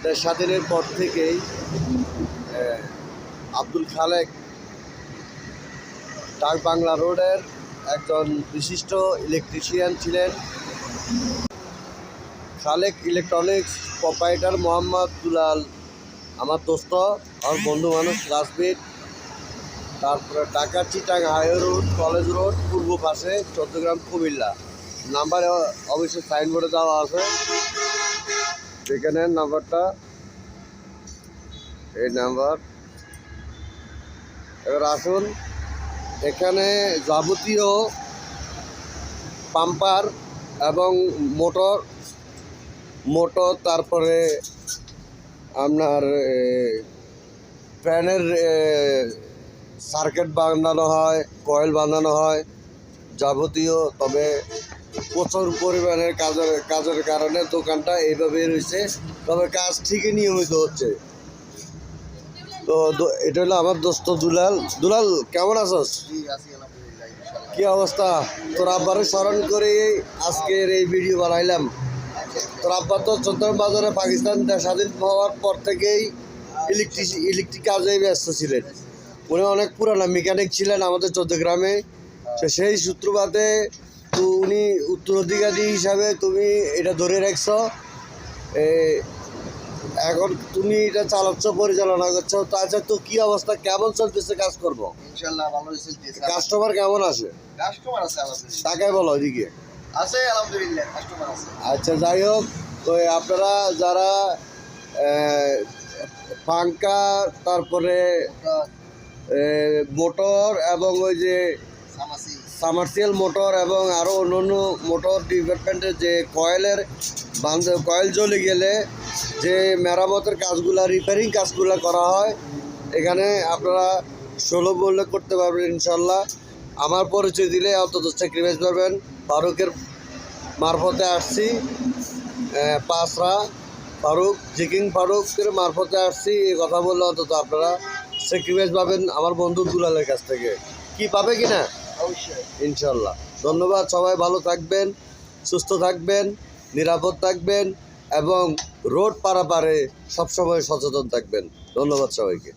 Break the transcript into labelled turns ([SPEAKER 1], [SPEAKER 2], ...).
[SPEAKER 1] দেশ স্বাধীনের পর থেকেই আব্দুল খালেক ডাক বাংলা রোডের একজন বিশিষ্ট ইলেকট্রিশিয়ান ছিলেন। খালেক ইলেকট্রনিক্স প্রোপাইটার মোহাম্মদ দুলাল আমার দোস্ত, আমার বন্ধু মানুষ, ক্লাসমেট। তারপরে Dhaka Chittagong high road, college road, পূর্ব পাশে, চট্টগ্রাম, কুমিল্লা। নাম্বার অবশ্যই সাইনবোর্ডে দেওয়া আছে, দেখে নেন নাম্বারটা, এই নাম্বার। এবার আসুন, এখানে যাবতীয় পাম্পার এবং মোটর তারপরে আপনার ফ্যানের সার্কিট বাঁধানো হয়, কয়েল বাঁধানো হয় যাবতীয়। তবে প্রচুর পরিমাণের কাজের কারণে দোকানটা এইভাবেই রয়েছে, তবে কাজ ঠিকই নিয়মিত হচ্ছে। তো এটা হলো আমার দোস্ত দুলাল। দুলাল, কেমন আছস? কি অবস্থা? তোর আব্বারে স্মরণ করে আজকের এই ভিডিও বানাইলাম। তোর আব্বা তো চট্টগ্রাম বাজারে পাকিস্তান স্বাধীন হওয়ার পর থেকেই ইলেকট্রিক কাজেই ব্যস্ত ছিলেন। উনি অনেক পুরানা মেকানিক ছিলেন আমাদের চট্টগ্রামে। সেই সূত্রপাতে তো উনি উত্তরাধিকারী হিসাবে তুমি এটা ধরে রাখছ। এখন তুমি এটা চালাচ্ছ, পরিচালনা করছো। তো আচ্ছা, তো কি অবস্থা, কেমন চলতেছে কাজ করবো?
[SPEAKER 2] ইনশাআল্লাহ ভালো চলতেছে।
[SPEAKER 1] কাস্টমার কেমন আছে?
[SPEAKER 2] কাস্টমার আছে আলহামদুলিল্লাহ।
[SPEAKER 1] টাকায় বলো ওইদিকে
[SPEAKER 2] আছে আলহামদুলিল্লাহ, কাস্টমার আছে।
[SPEAKER 1] আচ্ছা, যাই হোক, তো আপনারা যারা পাঙ্কা, তারপরে মোটর এবং ওই যে সামার্সিয়াল মোটর এবং আরও অন্য মোটর ডিপার্টমেন্টের যে কয়েল জ্বলে গেলে যে মেরামতের কাজগুলা, রিপেয়ারিং কাজগুলো করা হয়, এখানে আপনারা সুলভ মূল্যে করতে পারবেন ইনশাল্লাহ। আমার পরিচয় দিলে অন্তত স্যাক্রিফাইস পাবেন। ফারুকের মারফতে আসছি, পাঁচরা ফারুক, জিকিং ফারুকের মারফতে আসছি। এই কথা বললে অন্তত আপনারা স্যাক্রিফাইস পাবেন আমার বন্ধু দুলালের কাছ থেকে। কি পাবে কি না?
[SPEAKER 2] অবশ্যই
[SPEAKER 1] ইনশাল্লাহ। ধন্যবাদ। সবাই ভালো থাকবেন, সুস্থ থাকবেন, নিরাপদ থাকবেন এবং রোড পারাপারে সবসময় সচেতন থাকবেন। ধন্যবাদ সবাইকে।